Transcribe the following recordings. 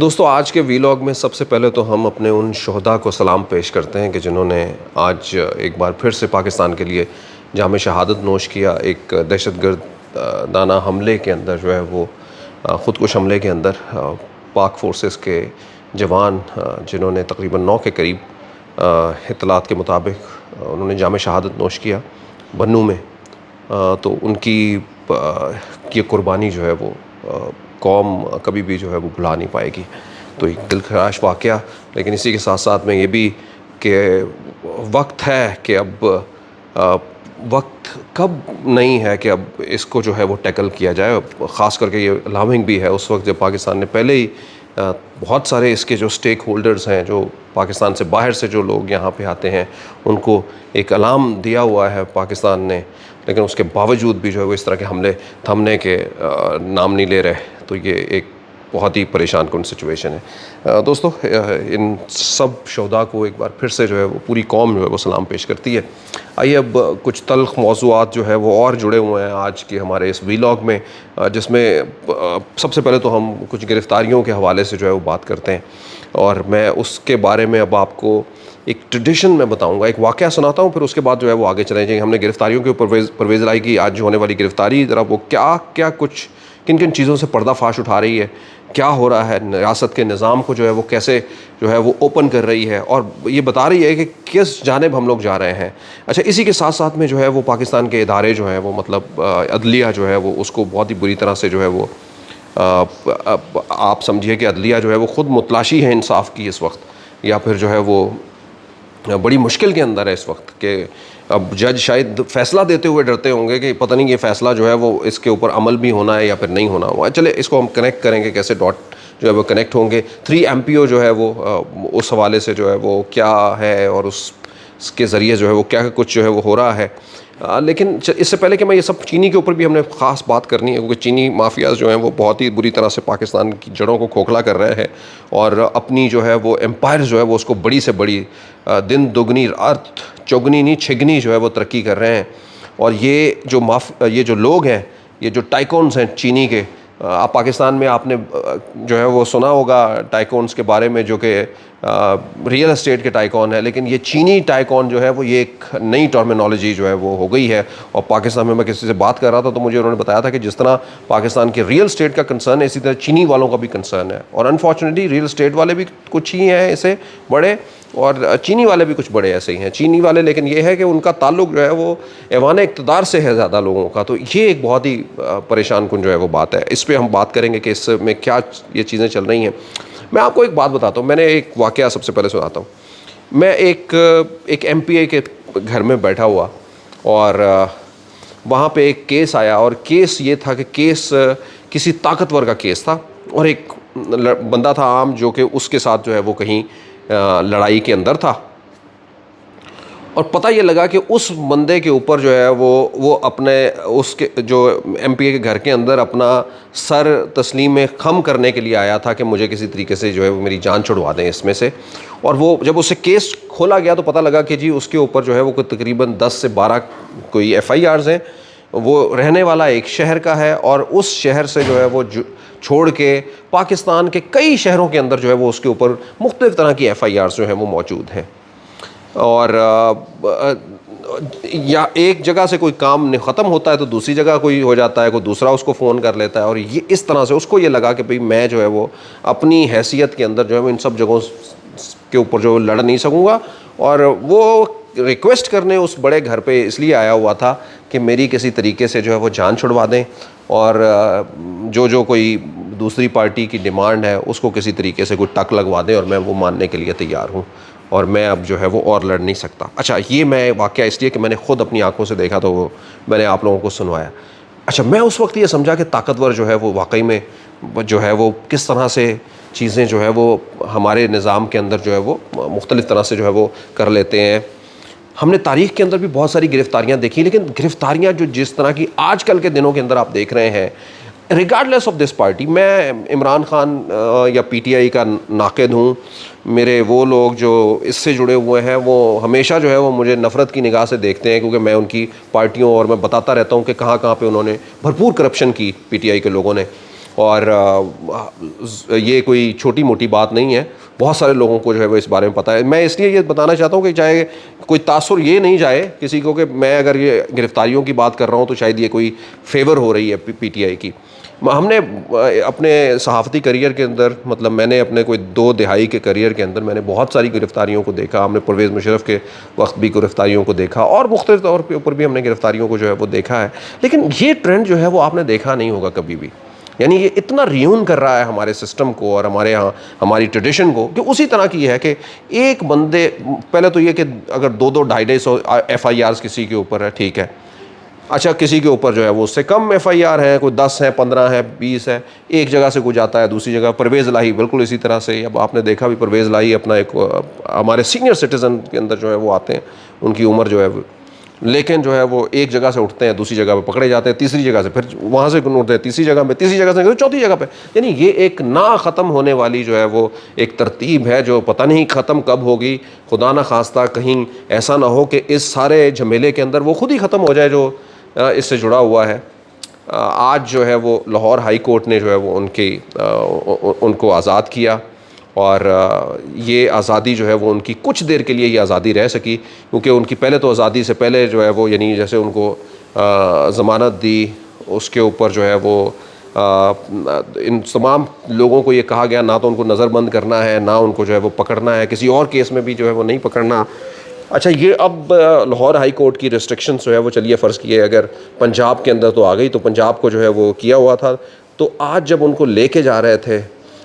دوستو آج کے ویلاگ میں سب سے پہلے تو ہم اپنے ان شہداء کو سلام پیش کرتے ہیں کہ جنہوں نے آج ایک بار پھر سے پاکستان کے لیے جام شہادت نوش کیا. ایک دہشت گرد دانہ حملے کے اندر جو ہے وہ خودکش حملے کے اندر پاک فورسز کے جوان جنہوں نے تقریباً 9 کے قریب اطلاعات کے مطابق انہوں نے جام شہادت نوش کیا بنوں میں. تو ان کی یہ قربانی جو ہے وہ قوم کبھی بھی جو ہے وہ بھلا نہیں پائے گی. تو ایک دلخراش واقعہ، لیکن اسی کے ساتھ ساتھ میں یہ بھی کہ وقت ہے کہ اب وقت کب نہیں ہے کہ اب اس کو جو ہے وہ ٹیکل کیا جائے. خاص کر کے یہ الارمنگ بھی ہے اس وقت جب پاکستان نے پہلے ہی بہت سارے اس کے جو سٹیک ہولڈرز ہیں، جو پاکستان سے باہر سے جو لوگ یہاں پہ آتے ہیں، ان کو ایک الارم دیا ہوا ہے پاکستان نے، لیکن اس کے باوجود بھی جو ہے وہ اس طرح کے حملے تھمنے کے نام نہیں لے رہے. تو یہ ایک بہت ہی پریشان کن سچویشن ہے. دوستو ان سب شہداء کو ایک بار پھر سے جو ہے وہ پوری قوم جو ہے وہ سلام پیش کرتی ہے. آئیے اب کچھ تلخ موضوعات جو ہے وہ اور جڑے ہوئے ہیں آج کے ہمارے اس ویلاگ میں، جس میں سب سے پہلے تو ہم کچھ گرفتاریوں کے حوالے سے جو ہے وہ بات کرتے ہیں. اور میں اس کے بارے میں اب آپ کو ایک ٹریڈیشن میں بتاؤں گا، ایک واقعہ سناتا ہوں، پھر اس کے بعد جو ہے وہ آگے چلیں جائیں. ہم نے گرفتاریوں کے اوپر پرویز الہی کی آج جو ہونے والی گرفتاری، ذرا وہ کیا کچھ کن کن چیزوں سے پردہ فاش اٹھا رہی ہے، کیا ہو رہا ہے، ریاست کے نظام کو جو ہے وہ کیسے جو ہے وہ اوپن کر رہی ہے، اور یہ بتا رہی ہے کہ کس جانب ہم لوگ جا رہے ہیں. اچھا، اسی کے ساتھ ساتھ میں جو ہے وہ پاکستان کے ادارے جو ہیں وہ مطلب عدلیہ جو ہے وہ اس کو بہت ہی بری طرح سے جو ہے وہ آپ سمجھیے کہ عدلیہ جو ہے وہ خود متلاشی ہے انصاف کی اس وقت، یا پھر جو ہے وہ بڑی مشکل کے اندر ہے اس وقت کہ اب جج شاید فیصلہ دیتے ہوئے ڈرتے ہوں گے کہ پتہ نہیں یہ فیصلہ جو ہے وہ اس کے اوپر عمل بھی ہونا ہے یا پھر نہیں ہونا ہوا. چلے اس کو ہم کنیکٹ کریں گے، کیسے ڈاٹ جو ہے وہ کنیکٹ ہوں گے. 3 MPO جو ہے وہ اس حوالے سے جو ہے وہ کیا ہے، اور اس کے ذریعے جو ہے وہ کیا کچھ جو ہے وہ ہو رہا ہے. لیکن اس سے پہلے کہ میں یہ سب چینی کے اوپر بھی ہم نے خاص بات کرنی ہے، کیونکہ چینی مافیاز جو ہیں وہ بہت ہی بری طرح سے پاکستان کی جڑوں کو کھوکھلا کر رہے ہیں، اور اپنی جو ہے وہ امپائر جو ہے وہ اس کو بڑی سے بڑی دن دگنی رات چوگنی نہیں چھگنی جو ہے وہ ترقی کر رہے ہیں. اور یہ جو لوگ ہیں، یہ جو ٹائکونز ہیں چینی کے، آپ پاکستان میں آپ نے جو ہے وہ سنا ہوگا ٹائکونز کے بارے میں، جو کہ ریئل اسٹیٹ کے ٹائکون ہے، لیکن یہ چینی ٹائکون جو ہے وہ یہ ایک نئی ٹرمینالوجی جو ہے وہ ہو گئی ہے. اور پاکستان میں کسی سے بات کر رہا تھا تو مجھے انہوں نے بتایا تھا کہ جس طرح پاکستان کے ریئل اسٹیٹ کا کنسرن ہے، اسی طرح چینی والوں کا بھی کنسرن ہے. اور انفارچونیٹلی ریئل اسٹیٹ والے بھی کچھ ہی ہیں ایسے بڑے، اور چینی والے بھی کچھ بڑے ایسے ہی ہیں چینی والے، لیکن یہ ہے کہ ان کا تعلق جو ہے وہ ایوان اقتدار سے ہے زیادہ لوگوں کا. تو یہ ایک بہت ہی پریشان کن جو ہے وہ بات ہے. اس پہ ہم بات کریں گے کہ اس میں کیا یہ چیزیں چل رہی ہیں. میں آپ کو ایک بات بتاتا ہوں، میں نے ایک واقعہ سب سے پہلے سناتا ہوں. میں ایک MPA کے گھر میں بیٹھا ہوا، اور وہاں پہ ایک کیس آیا، اور کیس یہ تھا کہ کیس کسی طاقتور کا کیس تھا، اور ایک بندہ تھا عام جو کہ اس کے ساتھ جو ہے وہ کہیں لڑائی کے اندر تھا. اور پتہ یہ لگا کہ اس بندے کے اوپر جو ہے وہ اپنے اس کے جو MPA کے گھر کے اندر اپنا سر تسلیم خم کرنے کے لیے آیا تھا کہ مجھے کسی طریقے سے جو ہے وہ میری جان چھڑوا دیں اس میں سے. اور وہ جب اسے کیس کھولا گیا تو پتہ لگا کہ جی اس کے اوپر جو ہے وہ تقریباً 10 سے 12 کوئی FIRs ہیں. وہ رہنے والا ایک شہر کا ہے، اور اس شہر سے جو ہے وہ چھوڑ کے پاکستان کے کئی شہروں کے اندر جو ہے وہ اس کے اوپر مختلف طرح کی FIRs جو ہیں وہ موجود ہیں. اور یا ایک جگہ سے کوئی کام ختم ہوتا ہے تو دوسری جگہ کوئی ہو جاتا ہے، کوئی دوسرا اس کو فون کر لیتا ہے، اور یہ اس طرح سے اس کو یہ لگا کہ بھئی میں جو ہے وہ اپنی حیثیت کے اندر جو ہے وہ ان سب جگہوں کے اوپر جو لڑ نہیں سکوں گا. اور وہ ریکویسٹ کرنے اس بڑے گھر پہ اس لیے آیا ہوا تھا کہ میری کسی طریقے سے جو ہے وہ جان چھڑوا دیں، اور جو کوئی دوسری پارٹی کی ڈیمانڈ ہے اس کو کسی طریقے سے کوئی ٹک لگوا دیں، اور میں وہ ماننے کے لیے تیار ہوں، اور میں اب جو ہے وہ اور لڑ نہیں سکتا. اچھا، یہ میں واقعہ اس لیے کہ میں نے خود اپنی آنکھوں سے دیکھا تو وہ میں نے آپ لوگوں کو سنوایا. اچھا، میں اس وقت یہ سمجھا کہ طاقتور جو ہے وہ واقعی میں جو ہے وہ کس طرح سے چیزیں جو ہے وہ ہمارے نظام کے اندر جو ہے وہ مختلف طرح سے جو ہے وہ کر لیتے ہیں. ہم نے تاریخ کے اندر بھی بہت ساری گرفتاریاں دیکھی، لیکن گرفتاریاں جو جس طرح کی آج کل کے دنوں کے اندر آپ دیکھ رہے ہیں، ریگارڈلیس آف دس پارٹی، میں عمران خان یا PTI کا ناقد ہوں. میرے وہ لوگ جو اس سے جڑے ہوئے ہیں وہ ہمیشہ جو ہے وہ مجھے نفرت کی نگاہ سے دیکھتے ہیں، کیونکہ میں ان کی پارٹیوں اور میں بتاتا رہتا ہوں کہ کہاں کہاں پہ انہوں نے بھرپور کرپشن کی PTI کے لوگوں نے. اور یہ کوئی چھوٹی موٹی بات نہیں ہے، بہت سارے لوگوں کو جو ہے وہ اس بارے میں پتہ ہے۔ میں اس لیے یہ بتانا چاہتا ہوں کہ چاہے کوئی تاثر یہ نہیں جائے کسی کو کہ میں اگر یہ گرفتاریوں کی بات کر رہا ہوں تو شاید یہ کوئی فیور ہو رہی ہے پی ٹی آئی کی۔ ہم نے اپنے صحافتی کریئر کے اندر، مطلب میں نے اپنے کوئی 2 دہائی کے کریئر کے اندر میں نے بہت ساری گرفتاریوں کو دیکھا۔ ہم نے پرویز مشرف کے وقت بھی گرفتاریوں کو دیکھا، اور مختلف طور کے اوپر بھی ہم نے گرفتاریوں کو جو ہے وہ دیکھا ہے، لیکن یہ ٹرینڈ جو ہے وہ آپ نے دیکھا نہیں ہوگا کبھی بھی۔ یعنی یہ اتنا ریون کر رہا ہے ہمارے سسٹم کو اور ہمارے یہاں ہماری ٹریڈیشن کو، کہ اسی طرح کی ہے کہ ایک بندے، پہلے تو یہ کہ اگر 200 250 ایف آئی آرز کسی کے اوپر ہے، ٹھیک ہے، اچھا کسی کے اوپر جو ہے وہ اس سے کم ایف آئی آر ہیں، کوئی 10 ہے، 15 ہے، 20 ہے، ایک جگہ سے کوئی جاتا ہے دوسری جگہ۔ پرویز الہی بالکل اسی طرح سے، اب آپ نے دیکھا بھی پرویز الہی اپنا ایک ہمارے سینئر سٹیزن کے اندر جو ہے وہ آتے ہیں، ان کی عمر جو ہے لیکن جو ہے وہ ایک جگہ سے اٹھتے ہیں دوسری جگہ پہ پکڑے جاتے ہیں، تیسری جگہ سے پھر وہاں سے اٹھتے ہیں تیسری جگہ پہ، تیسری جگہ سے چوتھی جگہ پہ۔ یعنی یہ ایک نہ ختم ہونے والی جو ہے وہ ایک ترتیب ہے جو پتہ نہیں ختم کب ہوگی۔ خدا نہ خواستہ کہیں ایسا نہ ہو کہ اس سارے جھمیلے کے اندر وہ خود ہی ختم ہو جائے جو اس سے جڑا ہوا ہے۔ آج جو ہے وہ لاہور ہائی کورٹ نے جو ہے وہ ان کو آزاد کیا، اور یہ آزادی جو ہے وہ ان کی کچھ دیر کے لیے یہ آزادی رہ سکی، کیونکہ ان کی پہلے تو آزادی سے پہلے جو ہے وہ، یعنی جیسے ان کو ضمانت دی، اس کے اوپر جو ہے وہ ان تمام لوگوں کو یہ کہا گیا نہ تو ان کو نظر بند کرنا ہے، نہ ان کو جو ہے وہ پکڑنا ہے، کسی اور کیس میں بھی جو ہے وہ نہیں پکڑنا۔ اچھا یہ اب لاہور ہائی کورٹ کی ریسٹرکشنز جو ہے وہ، چلیے فرض کیے اگر پنجاب کے اندر تو آ گئی، تو پنجاب کو جو ہے وہ کیا ہوا تھا، تو آج جب ان کو لے کے جا رہے تھے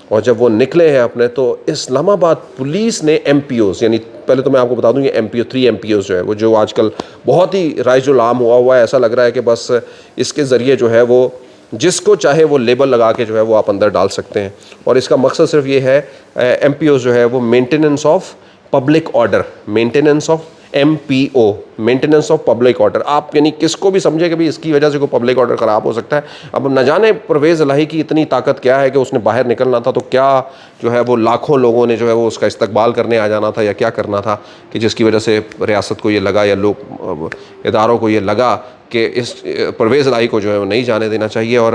اور جب وہ نکلے ہیں اپنے، تو اسلام آباد پولیس نے ایم پی اوز، یعنی پہلے تو میں آپ کو بتا دوں یہ ایم پی او 3 ایم پی اوز جو ہے وہ، جو آج کل بہت ہی رائج العام ہوا ہے، ایسا لگ رہا ہے کہ بس اس کے ذریعے جو ہے وہ جس کو چاہے وہ لیبل لگا کے جو ہے وہ آپ اندر ڈال سکتے ہیں، اور اس کا مقصد صرف یہ ہے، ایم پی اوز جو ہے وہ maintenance of public order, maintenance of M P O, maintenance of public order. آپ یعنی کس کو بھی سمجھے کہ بھی اس کی وجہ سے کوئی پبلک آرڈر خراب ہو سکتا ہے۔ اب نہ جانے پرویز الہی کی اتنی طاقت کیا ہے کہ اس نے باہر نکلنا تھا تو کیا جو ہے وہ لاکھوں لوگوں نے جو ہے وہ اس کا استقبال کرنے آ جانا تھا، یا کیا کرنا تھا کہ جس کی وجہ سے ریاست کو یہ لگا یا لوگ اداروں کو یہ لگا کہ اس پرویز الہی کو جو ہے وہ نہیں جانے دینا چاہیے۔ اور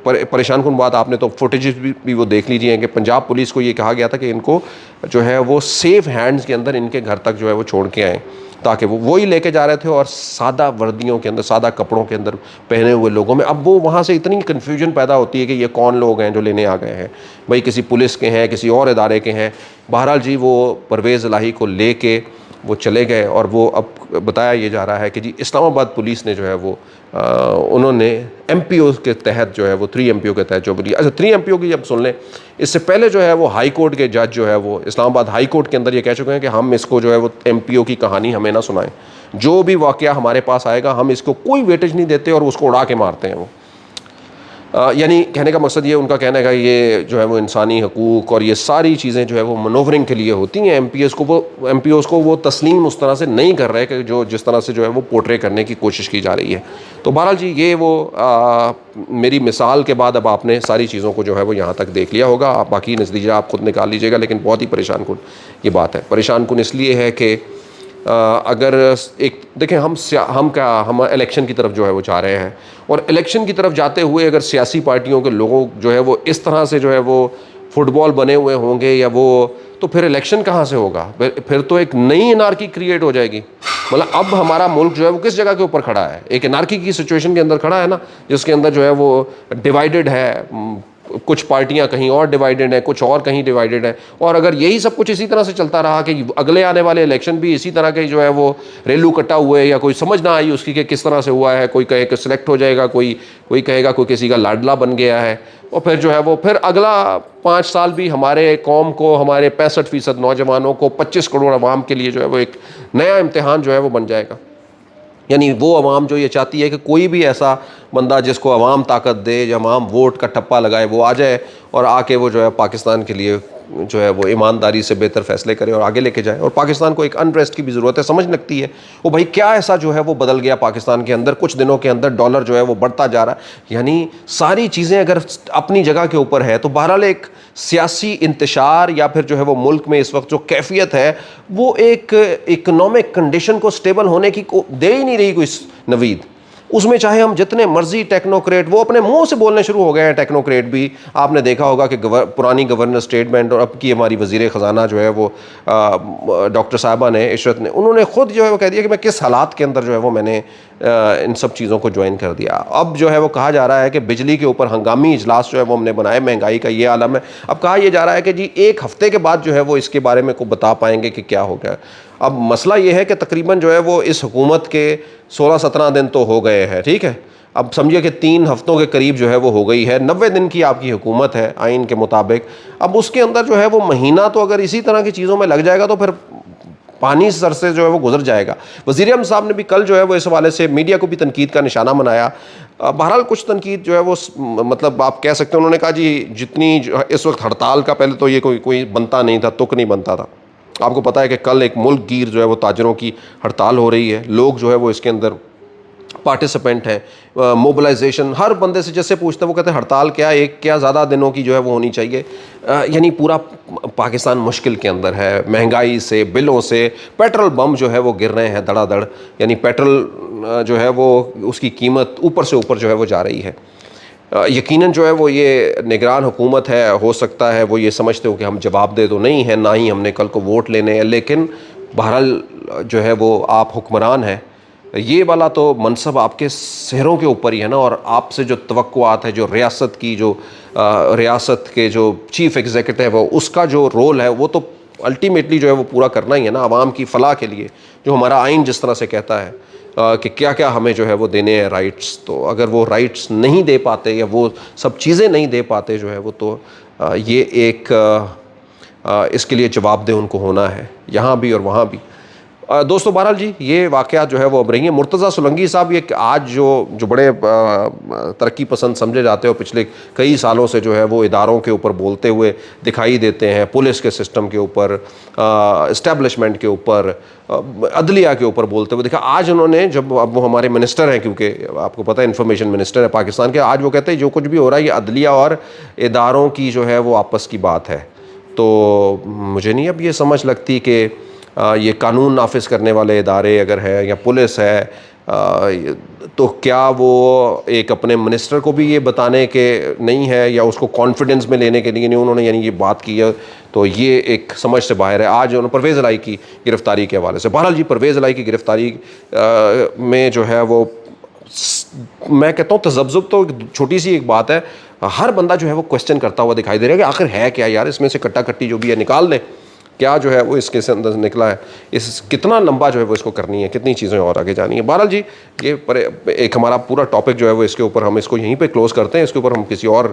پریشان کن بات، آپ نے تو فوٹیجز بھی وہ دیکھ لیجیے کہ پنجاب پولیس کو یہ کہا گیا تھا کہ ان کو جو ہے وہ سیف ہینڈز کے اندر ان کے گھر تک جو ہے وہ چھوڑ کے آئیں، تاکہ وہی لے کے جا رہے تھے، اور سادہ وردیوں کے اندر، سادہ کپڑوں کے اندر پہنے ہوئے لوگوں میں اب وہ وہاں سے اتنی کنفیوژن پیدا ہوتی ہے کہ یہ کون لوگ ہیں جو لینے آ گئے ہیں، بھائی کسی پولیس کے ہیں، کسی اور ادارے کے ہیں۔ بہرحال جی وہ پرویز الہی کو لے کے وہ چلے گئے، اور وہ اب بتایا یہ جا رہا ہے کہ جی اسلام آباد پولیس نے جو ہے وہ انہوں نے ایم پی او کے تحت جو ہے وہ 3 ایم پی او کے تحت جو بولی، اچھا 3 ایم پی او کی جب سن لیں، اس سے پہلے جو ہے وہ ہائی کورٹ کے جج جو ہے وہ اسلام آباد ہائی کورٹ کے اندر یہ کہہ چکے ہیں کہ ہم اس کو جو ہے وہ ایم پی او کی کہانی ہمیں نہ سنائیں، جو بھی واقعہ ہمارے پاس آئے گا ہم اس کو کوئی ویٹیج نہیں دیتے اور اس کو اڑا کے مارتے ہیں وہ۔ یعنی کہنے کا مقصد یہ، ان کا کہنے کا یہ جو ہے وہ انسانی حقوق اور یہ ساری چیزیں جو ہے وہ منورنگ کے لیے ہوتی ہیں، ایم پی اوز کو وہ تسلیم اس طرح سے نہیں کر رہے کہ جو جس طرح سے جو ہے وہ پورٹرے کرنے کی کوشش کی جا رہی ہے۔ تو بہرحال جی یہ وہ میری مثال کے بعد اب آپ نے ساری چیزوں کو جو ہے وہ یہاں تک دیکھ لیا ہوگا، آپ باقی نتیجہ آپ خود نکال لیجیے گا، لیکن بہت ہی پریشان کن یہ بات ہے۔ پریشان کن اس لیے ہے کہ اگر ایک دیکھیں ہم الیکشن کی طرف جو ہے وہ جا رہے ہیں، اور الیکشن کی طرف جاتے ہوئے اگر سیاسی پارٹیوں کے لوگوں جو ہے وہ اس طرح سے جو ہے وہ فٹ بال بنے ہوئے ہوں گے یا وہ، تو پھر الیکشن کہاں سے ہوگا؟ پھر تو ایک نئی انارکی کریٹ ہو جائے گی۔ مطلب اب ہمارا ملک جو ہے وہ کس جگہ کے اوپر کھڑا ہے؟ ایک انارکی کی سچویشن کے اندر کھڑا ہے نا، جس کے اندر جو ہے وہ ڈیوائیڈڈ ہے، کچھ پارٹیاں کہیں اور ڈیوائیڈڈ ہیں، کچھ اور کہیں ڈیوائیڈڈ ہیں، اور اگر یہی سب کچھ اسی طرح سے چلتا رہا کہ اگلے آنے والے الیکشن بھی اسی طرح کے جو ہے وہ ریلو کٹا ہوئے، یا کوئی سمجھ نہ آئی اس کی کہ کس طرح سے ہوا ہے، کوئی کہے کہ سلیکٹ ہو جائے گا، کوئی کہے گا کوئی کسی کا لاڈلا بن گیا ہے، اور پھر جو ہے وہ پھر اگلا 5 سال بھی ہمارے قوم کو، ہمارے 65% نوجوانوں کو، 25 کروڑ عوام کے لیے جو ہے وہ ایک نیا امتحان جو ہے وہ بن جائے گا۔ یعنی وہ عوام جو یہ چاہتی ہے کہ کوئی بھی ایسا بندہ جس کو عوام طاقت دے یا عوام ووٹ کا ٹھپا لگائے وہ آ جائے اور آ کے وہ جو ہے پاکستان کے لیے جو ہے وہ ایمانداری سے بہتر فیصلے کرے اور آگے لے کے جائے۔ اور پاکستان کو ایک انریسٹ کی بھی ضرورت ہے، سمجھ لگتی ہے وہ بھائی کیا ایسا جو ہے وہ بدل گیا پاکستان کے اندر کچھ دنوں کے اندر، ڈالر جو ہے وہ بڑھتا جا رہا ہے، یعنی ساری چیزیں اگر اپنی جگہ کے اوپر ہے تو بہرحال ایک سیاسی انتشار یا پھر جو ہے وہ ملک میں اس وقت جو کیفیت ہے وہ ایک اکنامک کنڈیشن کو سٹیبل ہونے کی دے ہی نہیں رہی کوئی نوید۔ اس میں چاہے ہم جتنے مرضی ٹیکنوکریٹ، وہ اپنے منہ سے بولنے شروع ہو گئے ہیں ٹیکنوکریٹ بھی. آپ نے دیکھا ہوگا کہ پرانی گورنر اسٹیٹمنٹ اور اب کی ہماری وزیر خزانہ جو ہے وہ ڈاکٹر صاحبہ نے، عشرت نے، انہوں نے خود جو ہے وہ کہہ دیا کہ میں کس حالات کے اندر جو ہے وہ میں نے ان سب چیزوں کو جوائن کر دیا. اب جو ہے وہ کہا جا رہا ہے کہ بجلی کے اوپر ہنگامی اجلاس جو ہے وہ ہم نے بنائے، مہنگائی کا یہ عالم ہے. اب کہا یہ جا رہا ہے کہ جی 1 ہفتے کے بعد جو ہے وہ اس کے بارے میں کو بتا پائیں گے کہ کیا ہو گیا. اب مسئلہ یہ ہے کہ تقریباً جو ہے وہ اس حکومت کے 16-17 دن تو ہو گئے ہیں، ٹھیک ہے. اب سمجھیے کہ 3 ہفتوں کے قریب جو ہے وہ ہو گئی ہے. 90 دن کی آپ کی حکومت ہے آئین کے مطابق. اب اس کے اندر جو ہے وہ مہینہ تو اگر اسی طرح کی چیزوں میں لگ جائے گا تو پھر پانی سر سے جو ہے وہ گزر جائے گا. وزیر اعظم صاحب نے بھی کل جو ہے وہ اس حوالے سے میڈیا کو بھی تنقید کا نشانہ بنایا. بہرحال کچھ تنقید جو ہے وہ مطلب آپ کہہ سکتے ہیں، انہوں نے کہا جی جتنی اس وقت ہڑتال کا، پہلے تو یہ کوئی بنتا نہیں تھا، تک نہیں بنتا تھا. آپ کو پتہ ہے کہ کل ایک ملک گیر جو ہے وہ تاجروں کی ہڑتال ہو رہی ہے. لوگ جو ہے وہ اس کے اندر پارٹیسپینٹ ہیں. موبلائزیشن ہر بندے سے جیسے پوچھتا ہے وہ کہتے ہیں ہڑتال کیا زیادہ دنوں کی جو ہے وہ ہونی چاہیے. یعنی پورا پاکستان مشکل کے اندر ہے، مہنگائی سے، بلوں سے. پیٹرول بم جو ہے وہ گر رہے ہیں دھڑا دھڑ، یعنی پیٹرول جو ہے وہ اس کی قیمت اوپر سے اوپر جو ہے وہ جا رہی ہے. یقیناً جو ہے وہ یہ نگران حکومت ہے، ہو سکتا ہے وہ یہ سمجھتے ہو کہ ہم جواب دہ تو نہیں ہیں، نہ ہی ہم نے کل کو ووٹ لینے ہیں، لیکن بہرحال جو ہے وہ آپ حکمران ہیں. یہ والا تو منصب آپ کے سہروں کے اوپر ہی ہے نا، اور آپ سے جو توقعات ہے، جو ریاست کی جو ریاست کے جو چیف ایگزیکٹو ہے اس کا جو رول ہے وہ تو الٹیمیٹلی جو ہے وہ پورا کرنا ہی ہے نا، عوام کی فلاح کے لیے. جو ہمارا آئین جس طرح سے کہتا ہے کہ کیا کیا ہمیں جو ہے وہ دینے ہیں رائٹس، تو اگر وہ رائٹس نہیں دے پاتے یا وہ سب چیزیں نہیں دے پاتے جو ہے وہ، تو یہ ایک اس کے لیے جواب دہ ان کو ہونا ہے یہاں بھی اور وہاں بھی. دوستو بہرحال جی یہ واقعات جو ہے وہ اب رہی ہیں. مرتضیٰ سولنگی صاحب یہ آج جو بڑے ترقی پسند سمجھے جاتے ہیں، اور پچھلے کئی سالوں سے جو ہے وہ اداروں کے اوپر بولتے ہوئے دکھائی دیتے ہیں، پولیس کے سسٹم کے اوپر، اسٹیبلشمنٹ کے اوپر، عدلیہ کے اوپر بولتے ہوئے دیکھا. آج انہوں نے جب اب وہ ہمارے منسٹر ہیں، کیونکہ آپ کو پتہ ہے انفارمیشن منسٹر ہے پاکستان کے، آج وہ کہتے ہیں جو کچھ بھی ہو رہا ہے یہ عدلیہ اور اداروں کی جو ہے وہ آپس کی بات ہے. تو مجھے نہیں اب یہ سمجھ لگتی کہ یہ قانون نافذ کرنے والے ادارے اگر ہے یا پولیس ہے، تو کیا وہ ایک اپنے منسٹر کو بھی یہ بتانے کے نہیں ہے، یا اس کو کانفیڈنس میں لینے کے لیے نہیں انہوں نے یعنی یہ بات کی ہے. تو یہ ایک سمجھ سے باہر ہے. آج انہوں نے پرویز الہی کی گرفتاری کے حوالے سے، بہرحال جی پرویز الہی کی گرفتاری میں جو ہے وہ میں کہتا ہوں تذبذب تو چھوٹی سی ایک بات ہے. ہر بندہ جو ہے وہ کوشچن کرتا ہوا دکھائی دے رہا ہے کہ آخر ہے کیا یار، اس میں سے کٹا کٹی جو بھی ہے نکال دیں، کیا جو ہے وہ اس کے اندر نکلا ہے، اس کتنا لمبا جو ہے وہ اس کو کرنی ہے، کتنی چیزیں اور آگے جانی ہے. بہرحال جی یہ ایک ہمارا پورا ٹاپک جو ہے وہ اس کے اوپر ہم اس کو یہیں پہ کلوز کرتے ہیں. اس کے اوپر ہم کسی اور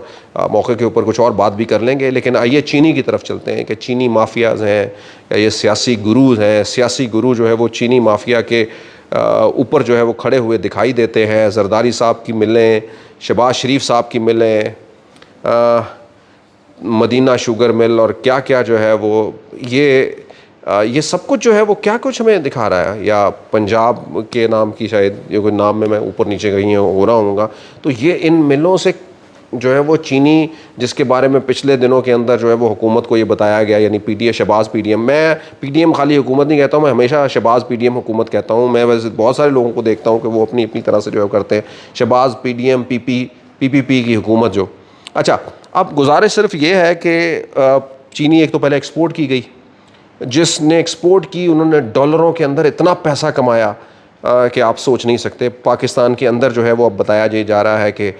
موقع کے اوپر کچھ اور بات بھی کر لیں گے. لیکن آئیے چینی کی طرف چلتے ہیں کہ چینی مافیاز ہیں یا یہ سیاسی گروز ہیں. سیاسی گرو جو ہے وہ چینی مافیا کے اوپر جو ہے وہ کھڑے ہوئے دکھائی دیتے ہیں. زرداری صاحب کی ملیں، شہباز شریف صاحب کی ملیں، مدینہ شوگر مل، اور کیا کیا جو ہے وہ یہ سب کچھ جو ہے وہ کیا کچھ ہمیں دکھا رہا ہے. یا پنجاب کے نام کی شاید یہ کوئی نام میں اوپر نیچے کہیں ہو رہا ہوں گا. تو یہ ان ملوں سے جو ہے وہ چینی، جس کے بارے میں پچھلے دنوں کے اندر جو ہے وہ حکومت کو یہ بتایا گیا، یعنی P D A Shahbaz P D M, میں پی ڈی ایم خالی حکومت نہیں کہتا ہوں، میں ہمیشہ شہباز پی ڈی ایم حکومت کہتا ہوں. میں ویسے بہت سارے لوگوں کو دیکھتا ہوں کہ وہ اپنی طرح سے جو ہے کرتے ہیں. Shahbaz P D M P P کی حکومت جو. اچھا اب گزارش صرف یہ ہے کہ چینی ایک تو پہلے ایکسپورٹ کی گئی، جس نے ایکسپورٹ کی انہوں نے ڈالروں کے اندر اتنا پیسہ کمایا کہ آپ سوچ نہیں سکتے. پاکستان کے اندر جو ہے وہ اب بتایا جا رہا ہے کہ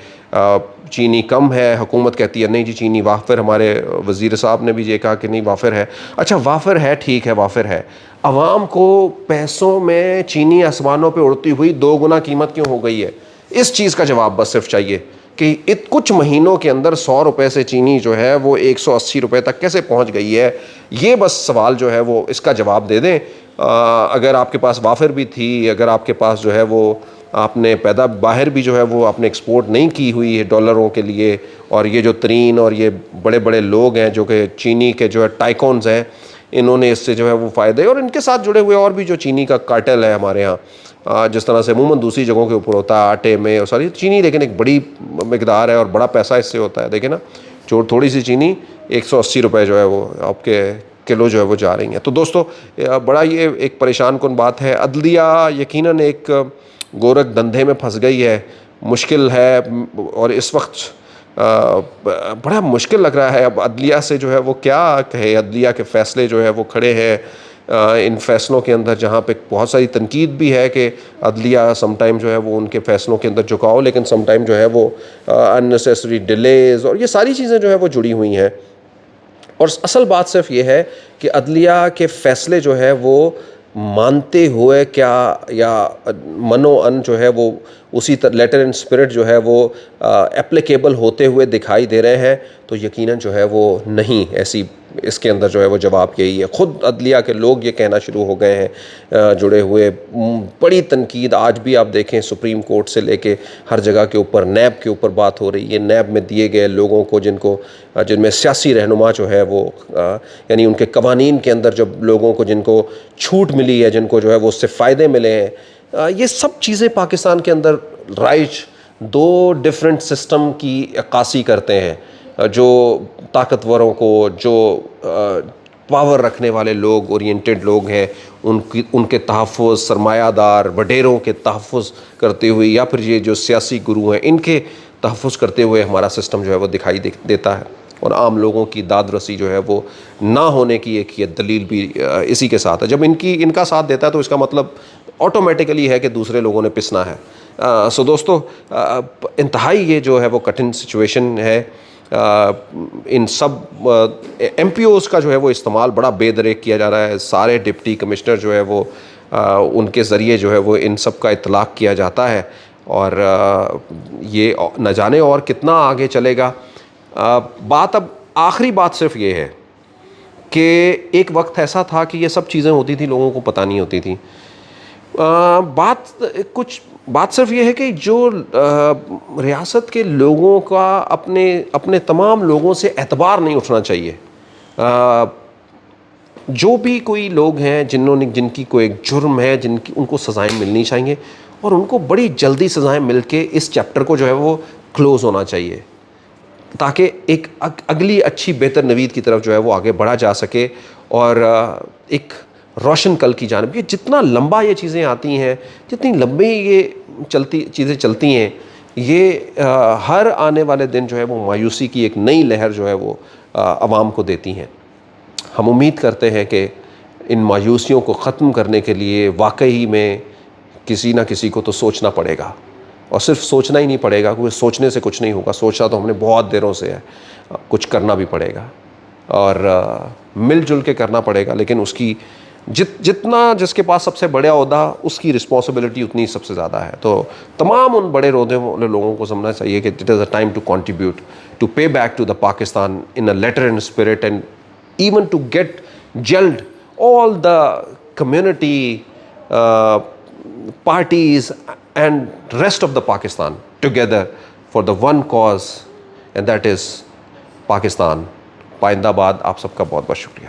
چینی کم ہے، حکومت کہتی ہے نہیں جی چینی وافر. ہمارے وزیر صاحب نے بھی یہ کہا کہ نہیں وافر ہے. اچھا وافر ہے، ٹھیک ہے وافر ہے. عوام کو پیسوں میں چینی آسمانوں پہ اڑتی ہوئی 2 گنا قیمت کیوں ہو گئی ہے؟ اس چیز کا جواب بس صرف چاہیے کہ کچھ مہینوں کے اندر 100 روپے سے چینی جو ہے وہ 180 روپے تک کیسے پہنچ گئی ہے. یہ بس سوال جو ہے وہ اس کا جواب دے دیں. اگر آپ کے پاس وافر بھی تھی، اگر آپ کے پاس جو ہے وہ آپ نے باہر بھی جو ہے وہ آپ نے ایکسپورٹ نہیں کی ہوئی ہے ڈالروں کے لیے، اور یہ جو ترین اور یہ بڑے بڑے لوگ ہیں جو کہ چینی کے جو ہے ٹائکونز ہیں، انہوں نے اس سے جو ہے وہ فائدے، اور ان کے ساتھ جڑے ہوئے اور بھی جو چینی کا کارٹل ہے ہمارے ہاں، جس طرح سے عموماً دوسری جگہوں کے اوپر ہوتا ہے آٹے میں اور ساری چینی، لیکن ایک بڑی مقدار ہے اور بڑا پیسہ اس سے ہوتا ہے. دیکھیں نا تھوڑی سی چینی 180 روپے جو ہے وہ آپ کے کلو جو ہے وہ جا رہی ہیں. تو دوستو بڑا یہ ایک پریشان کن بات ہے. عدلیہ یقیناً ایک گورکھ دندھے میں پھنس گئی ہے, مشکل ہے, اور اس وقت بڑا مشکل لگ رہا ہے. اب عدلیہ سے جو ہے وہ کیا کہے, عدلیہ کے فیصلے جو ہے وہ کھڑے ہیں ان فیصلوں کے اندر, جہاں پہ بہت ساری تنقید بھی ہے کہ عدلیہ سم ٹائم جو ہے وہ ان کے فیصلوں کے اندر جھکاؤ, لیکن سم ٹائم جو ہے وہ اننیسیسری ڈیلیز اور یہ ساری چیزیں جو ہے وہ جڑی ہوئی ہیں. اور اصل بات صرف یہ ہے کہ عدلیہ کے فیصلے جو ہے وہ مانتے ہوئے کیا یا منو ان جو ہے وہ اسی لیٹر اینڈ اسپرٹ جو ہے وہ اپلیکیبل ہوتے ہوئے دکھائی دے رہے ہیں, تو یقیناً جو ہے وہ نہیں ایسی. اس کے اندر جو ہے وہ جواب یہی ہے. خود عدلیہ کے لوگ یہ کہنا شروع ہو گئے ہیں جڑے ہوئے. بڑی تنقید آج بھی آپ دیکھیں سپریم کورٹ سے لے کے ہر جگہ کے اوپر نیب کے اوپر بات ہو رہی ہے. نیب میں دیے گئے لوگوں کو جن میں سیاسی رہنما جو ہے وہ یعنی ان کے قوانین کے اندر جب لوگوں کو جن کو چھوٹ ملی ہے, جن کو جو ہے وہ اس سے فائدے ملے ہیں, یہ سب چیزیں پاکستان کے اندر رائج دو ڈیفرنٹ سسٹم کی عکاسی کرتے ہیں. جو طاقتوروں کو, جو پاور رکھنے والے لوگ اورینٹڈ لوگ ہیں, ان کے تحفظ, سرمایہ دار وڈیروں کے تحفظ کرتے ہوئے, یا پھر یہ جو سیاسی گرو ہیں ان کے تحفظ کرتے ہوئے ہمارا سسٹم جو ہے وہ دکھائی دیتا ہے. اور عام لوگوں کی داد رسی جو ہے وہ نہ ہونے کی ایک یہ دلیل بھی اسی کے ساتھ ہے. جب ان کا ساتھ دیتا ہے تو اس کا مطلب آٹومیٹیکلی ہے کہ دوسرے لوگوں نے پسنا ہے. سو دوستو, انتہائی یہ جو ہے وہ کٹھن سچویشن ہے. ان سب ایم پی اوز کا جو ہے وہ استعمال بڑا بے دریک کیا جا رہا ہے. سارے ڈپٹی کمشنر جو ہے وہ ان کے ذریعے جو ہے وہ ان سب کا اطلاق کیا جاتا ہے, اور یہ نہ جانے اور کتنا آگے چلے گا. بات اب آخری بات صرف یہ ہے کہ ایک وقت ایسا تھا کہ یہ سب چیزیں ہوتی تھیں, لوگوں کو پتہ نہیں ہوتی تھی. بات صرف یہ ہے کہ جو ریاست کے لوگوں کا اپنے تمام لوگوں سے اعتبار نہیں اٹھنا چاہیے. جو بھی کوئی لوگ ہیں جن کی کوئی ایک جرم ہے, ان کو سزائیں ملنی چاہیے, اور ان کو بڑی جلدی سزائیں مل کے اس چیپٹر کو جو ہے وہ کلوز ہونا چاہیے, تاکہ ایک اگلی اچھی بہتر نوید کی طرف جو ہے وہ آگے بڑھا جا سکے, اور ایک روشن کل کی جانب. یہ جتنا لمبا یہ چیزیں آتی ہیں, جتنی لمبی یہ چیزیں چلتی ہیں, یہ ہر آنے والے دن جو ہے وہ مایوسی کی ایک نئی لہر جو ہے وہ عوام کو دیتی ہیں. ہم امید کرتے ہیں کہ ان مایوسیوں کو ختم کرنے کے لیے واقعی میں کسی نہ کسی کو تو سوچنا پڑے گا, اور صرف سوچنا ہی نہیں پڑے گا, کیونکہ سوچنے سے کچھ نہیں ہوگا. سوچا تو ہم نے بہت دنوں سے ہے, کچھ کرنا بھی پڑے گا, اور مل جل کے کرنا پڑے گا. لیکن اس کی جتنا جس کے پاس سب سے بڑا عہدہ, اس کی رسپانسبلٹی اتنی سب سے زیادہ ہے. تو تمام ان بڑے عہدے والے لوگوں کو سمجھنا چاہیے کہ it is a time to contribute, to pay back to the Pakistan in a letter and spirit, and even to get جلد all the community parties and rest of the Pakistan together for the one cause, and that is Pakistan. پائندہ باد. آپ سب کا بہت بہت شکریہ.